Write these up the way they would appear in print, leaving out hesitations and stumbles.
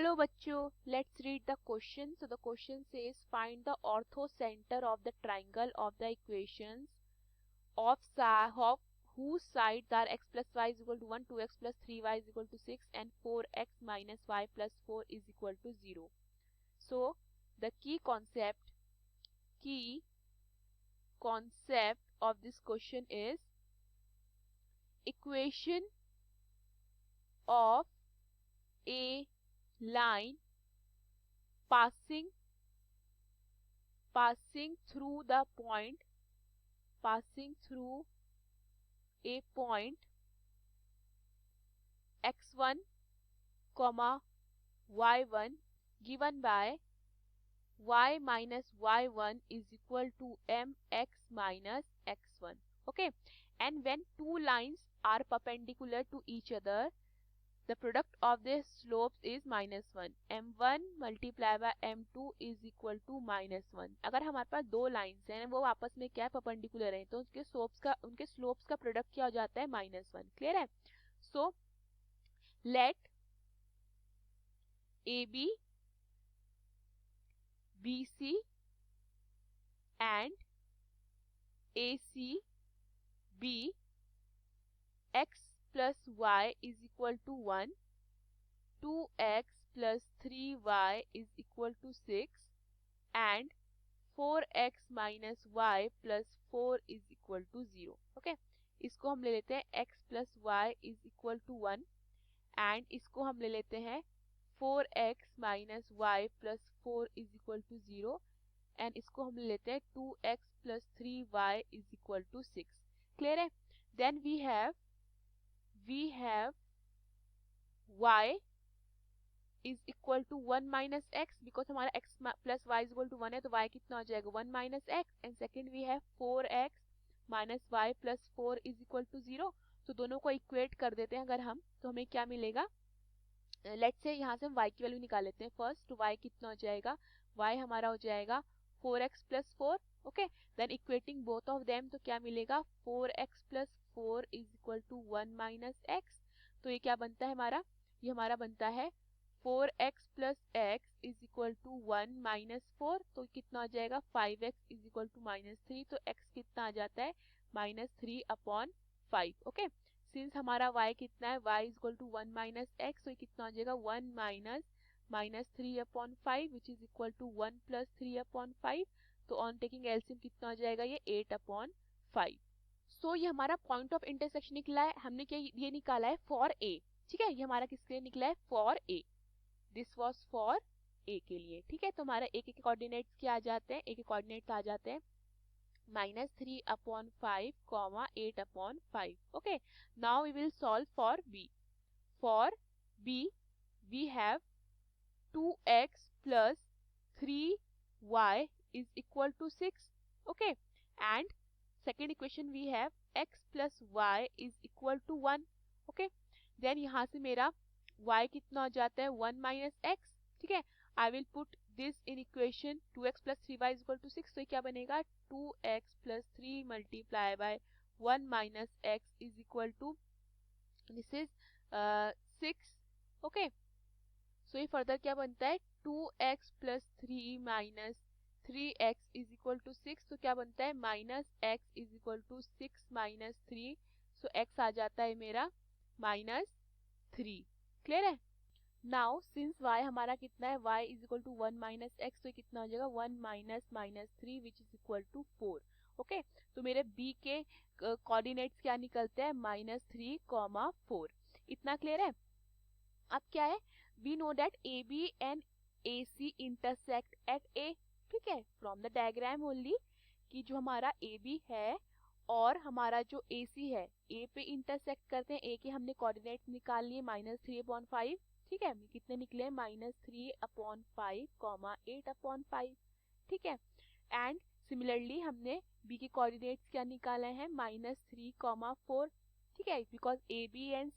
Hello bachcho, let's read the question. So the question says find the orthocenter of the triangle of the equations of whose sides are x plus y is equal to 1, 2x plus 3y is equal to 6 and 4x minus y plus 4 is equal to 0. So the key concept of this question is equation of a line passing through a point x1 comma y1 given by y minus y1 is equal to mx minus x1. Okay, and when two lines are perpendicular to each other, the product of their slopes is -1. m1 multiply by m2 is equal to -1. अगर हमारे पास दो lines हैं वो आपस में क्या है perpendicular हैं तो उनके स्लोप्स का प्रोडक्ट क्या हो जाता है -1. क्लियर है? So let AB BC and AC be x plus y is equal to 1, 2x plus 3y is equal to 6 and 4x minus y plus 4 is equal to 0. Okay, इसको हम ले लेते हैं x plus y is equal to 1 and इसको हम ले लेते हैं 4x minus y plus 4 is equal to 0 and इसको हम ले लेते हैं 2x plus 3y is equal to 6. Clear है? Then we have y is equal to 1 minus x because हमारा x plus y is equal to 1 है तो y कितना हो जाएगा 1 minus x and second we have 4x minus y plus 4 is equal to 0. तो दोनों को इक्वेट कर देते हैं अगर हम तो हमें क्या मिलेगा. लेट्स से यहाँ से हम y की वैल्यू निकाल लेते हैं. फर्स्ट y कितना हो जाएगा, y हमारा हो जाएगा 4x plus 4. Okay, then equating both of them तो क्या मिलेगा 4x plus 4 is equal to 1 minus x. तो ये क्या बनता है हमारा, ये हमारा बनता है 4x plus x is equal to 1 minus 4. तो कितना हो जाएगा 5x is equal to -3. तो x कितना आ जाता है -3 upon 5. ओके, सिंस हमारा y कितना है y is equal to 1 minus x. तो कितना हो जाएगा 1 minus -3 upon 5 which is equal to 1 plus 3 upon 5. तो ऑन टेकिंग एलसीएम कितना हो जाएगा ये 8 upon 5. सो ये हमारा पॉइंट ऑफ इंटरसेक्शन निकला है. हमने क्या ये निकाला है फॉर ए. ठीक है, ये हमारा किसके लिए निकला है for a. This was for a के लिए. ठीक है, तो हमारा ए के कोऑर्डिनेट्स क्या आ जाते हैं, ए के कोऑर्डिनेट्स आ जाते हैं -3 upon 5 comma 8 upon 5. Okay, now we will solve for b. For b we have 2x plus 3y is equal to 6. Okay, and second equation we have x plus y is equal to 1. Okay, then यहाँ से मेरा y कितना हो जाता है 1 minus x. ठीक है, I will put this in equation 2x plus 3y is equal to 6. तो क्या बनेगा 2x plus 3 multiply by 1 minus x is equal to this is 6. Okay, so ये further क्या बनता है 2x plus 3 minus 3x is equal to 6. तो क्या बनता है -x is equal to 6 minus 3. so x आ जाता है मेरा -3. क्लियर है? नाउ सिंस y हमारा कितना है y is equal to 1 minus x. तो कितना हो जाएगा 1 minus -3 which is equal to 4. Okay, तो मेरे b के कोऑर्डिनेट्स क्या निकलते हैं -3, 4. इतना क्लियर है? अब क्या है, we know that AB and AC intersect at A. ठीक है, फ्रॉम द डायग्राम ओनली कि जो हमारा AB है और हमारा जो AC है A पे इंटरसेक्ट करते हैं. A के हमने कोऑर्डिनेट्स निकाल लिए -3/5. ठीक है, कितने निकले -3/5 8/5. ठीक है, एंड सिमिलरली हमने B के कोऑर्डिनेट्स क्या निकाले हैं -3, 4. ठीक है, because AB and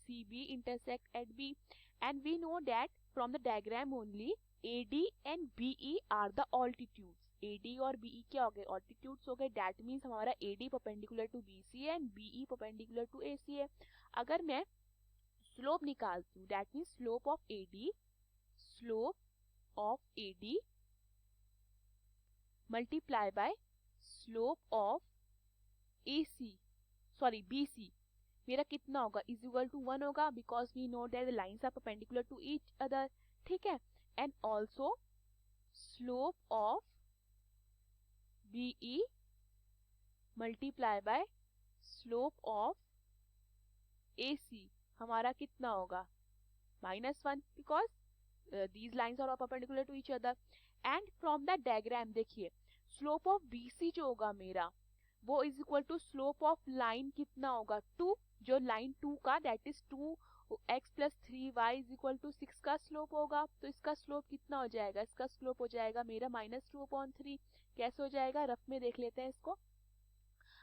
CB intersect at B and we know that from the diagram only AD and BE are the altitudes. AD और BE क्या हो गए altitudes हो गए. that means हमारा AD perpendicular to BC है and BE perpendicular to AC है. अगर मैं स्लोप निकालती हूँ that means slope of AD slope of AD multiply by slope of BC मेरा कितना होगा इज इक्वल टू 1 होगा because we know that the lines are perpendicular to each other. ठीक है. And also slope of BE multiply by slope of AC हमारा कितना होगा -1 because these lines are perpendicular to each other. and from the diagram देखिए slope of BC जो होगा मेरा वो is equal to slope of line कितना होगा 2, जो लाइन 2 का that is 2x plus 3y is equal to 6 का स्लोप होगा. तो इसका स्लोप कितना हो जाएगा, इसका स्लोप हो जाएगा मेरा -2/3. कैसे हो जाएगा रफ में देख लेते हैं इसको.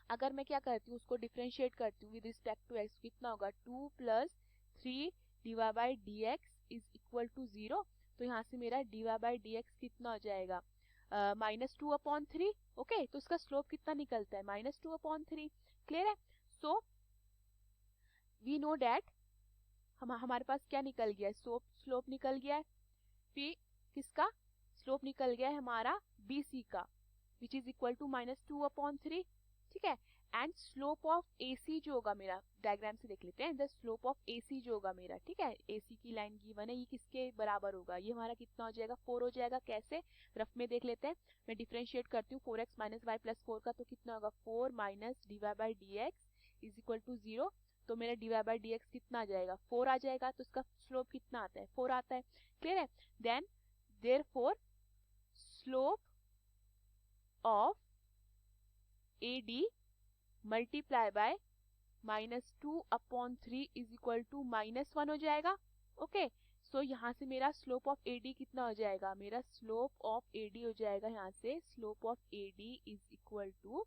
अगर मैं क्या करती हूँ उसको डिफरेंशिएट करती हूँ विद रिस्पेक्ट टू x कितना होगा 2 plus 3 dy by dx is equal to 0. तो यहाँ से मेरा dy बाई dx कितना हो जाएगा -2/3. ओके. तो इसका स्लोप कितना निकलता है -2/3. क्लियर है. सो वी नो डैट हमारे पास क्या निकल गया है स्लोप निकल गया है. फिर किसका स्लोप निकल गया है हमारा BC का विच इज इक्वल टू -2/3. ठीक है. एंड स्लोप ऑफ AC जो होगा मेरा डायग्राम से देख लेते हैं. द स्लोप ऑफ AC जो होगा मेरा ठीक है AC की लाइन गिवन है ये किसके बराबर होगा, ये हमारा कितना हो जाएगा 4 हो जाएगा. कैसे रफ में देख लेते हैं. मैं डिफरेंशिएट करती हूँ 4x माइनस वाई प्लस 4 का तो कितना होगा 4 minus dy by dx is equal to 0. तो मेरा dy बाई dx कितना आ जाएगा 4 आ जाएगा. तो इसका स्लोप कितना आता है 4 आता है. क्लियर है. Then therefore slope of AD multiply by -2/3 is equal to -1 हो जाएगा. ओके. सो यहाँ से मेरा स्लोप ऑफ AD कितना हो जाएगा, मेरा स्लोप ऑफ AD हो जाएगा यहाँ से slope of AD is equal to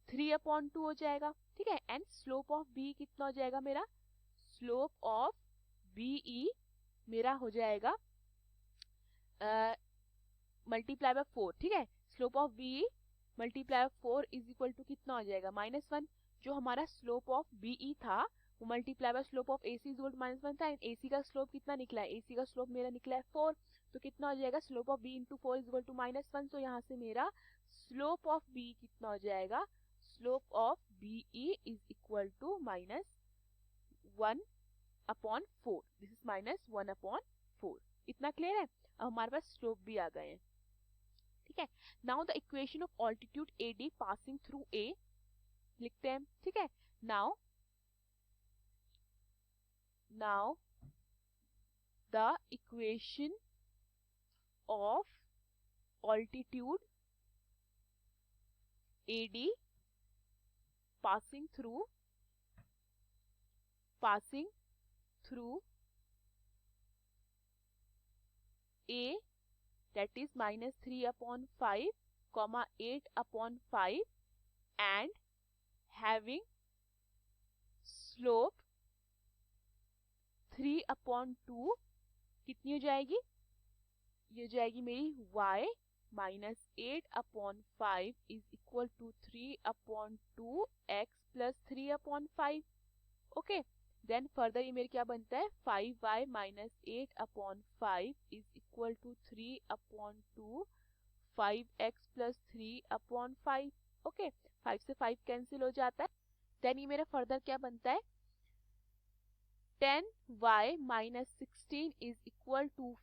3/2 हो जाएगा. ठीक है. एंड स्लोप ऑफ B कितना हो जाएगा मेरा स्लोप ऑफ BE मेरा हो जाएगा मल्टीप्लाई बाय 4. ठीक है. Slope of BE multiply 4 is equal to कितना हो जाएगा -1. जो हमारा स्लोप ऑफ BE था वो multiply by slope of AC is equal to -1 था. एंड AC का स्लोप कितना निकला है AC का स्लोप मेरा निकला है 4. तो कितना हो जाएगा slope of B into 4 is equal to -1. तो यहाँ से मेरा स्लोप ऑफ B कितना हो जाएगा slope of BE is equal to -1/4. This is -1/4. इतना क्लियर है. अब हमारे पास स्लोप भी आ गए हैं. ठीक है. Now the equation of altitude AD passing through A लिखते हैं. ठीक है. Now the equation of altitude AD passing through A that is -3/5, 8/5 and having slope 3/2 कितनी हो जाएगी, ये हो जाएगी मेरी y -8/5 is equal to 3/2 x plus 3/5. Okay. Then further ये मेरे क्या बनता है 5y -8/5 is equal to 3/2 5x plus 3/5. Okay. 5 से 5 कैंसिल हो जाता है. देन ये मेरा फर्दर क्या बनता है 10y -16 is equal to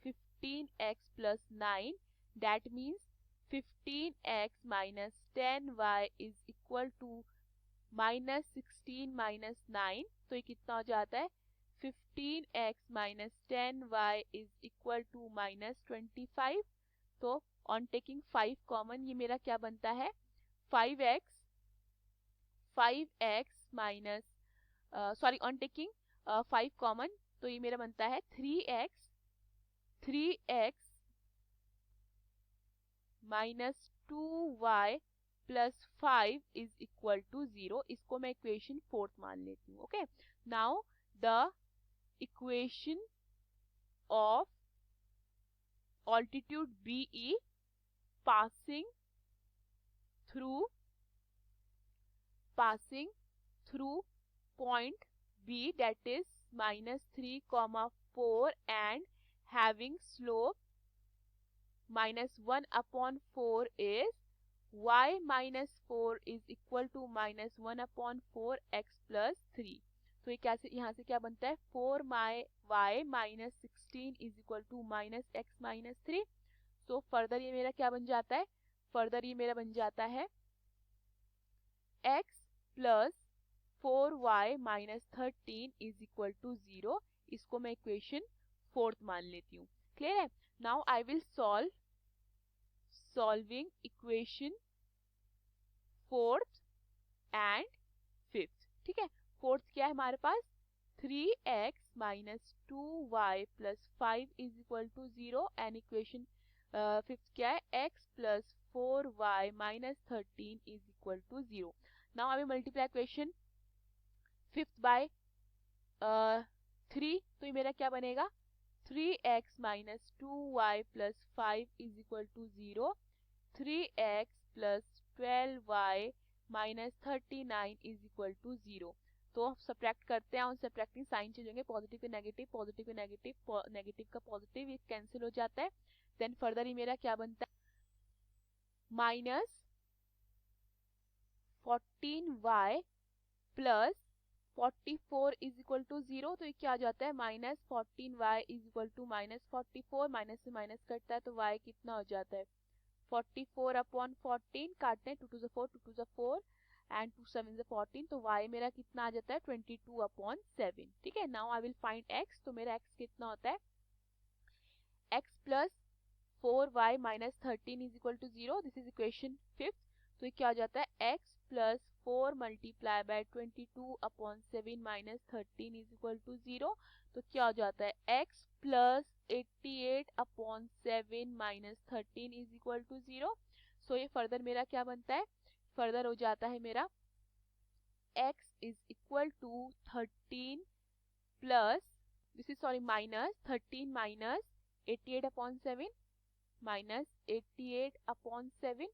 15x plus 9. That means 15x minus 10y is equal to -16 minus 9. तो ये कितना हो जाता है 15x minus 10y is equal to -25. तो on taking 5 common ये मेरा क्या बनता है 5x minus on taking 5 common तो ये मेरा बनता है 3x minus 2y plus 5 is equal to 0. इसको मैं इक्वेशन 4 मान लेती हूँ. Okay. Now the equation of altitude BE passing through point B that is -3, 4 and having slope -1/4 is y -4 is equal to -1/4 x plus 3. तो ये कैसे, यहाँ से क्या बनता है, 4y -16 is equal to -x -3. तो फर्दर ये मेरा क्या बन जाता है, फर्दर ये मेरा बन जाता है x plus 4y -13 is equal to 0. इसको मैं इक्वेशन 4th मान लेती हूँ. क्लियर है? Now I will solving equation 4th and 5th. ठीक है, 4th क्या है हमारे पास, 3x -2y plus 5 is equal to 0. And equation 5th क्या है, x plus 4y -13 is equal to 0. Now I will multiply equation 5th by 3. तो ये मेरा क्या बनेगा, 3x -2y plus 5 is equal to 0. 3x plus 12y -39 is equal to 0. तो subtract करते हैं, और सब्ट्रैक्टिंग साइन चेंज होंगे, positive pay negative, positive pay negative, negative का पॉजिटिव, ये कैंसिल हो जाता है. देन फर्दर ही मेरा क्या बनता है, -14y plus 44 is equal to 0. तो ये क्या आ जाता है, -14y is equal to -44. Minus से माइनस कटता है तो y कितना हो जाता है, 44/14. काटते हैं, 2 to the 4, 2 to the 4 and 2 7 14. तो y मेरा कितना आ जाता है, 22/7. ठीक है, now I will find x. तो मेरा x कितना होता है, x plus 4y -13 is equal to 0. This is equation 5th. तो ये क्या हो जाता है, x plus 4 multiply by 22/7 -13 is equal to 0. तो क्या हो जाता है, x plus 88/7 -13 is equal to 0. So ये फर्दर मेरा क्या बनता है, फर्दर हो जाता है मेरा x is equal to 13 plus, this is sorry minus 13 minus 88/7 minus 88/7.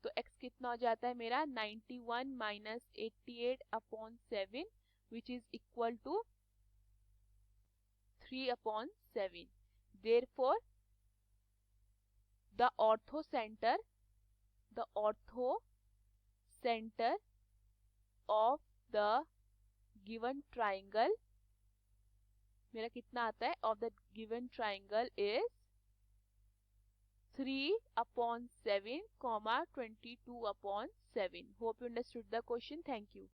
तो x कितना हो जाता है मेरा, 91 minus 88/7 which is equal to 3/7. Therefore, the orthocenter of the given triangle, मेरा कितना आता है, of the given triangle is 3/7, 22/7. Hope you understood the question. Thank you.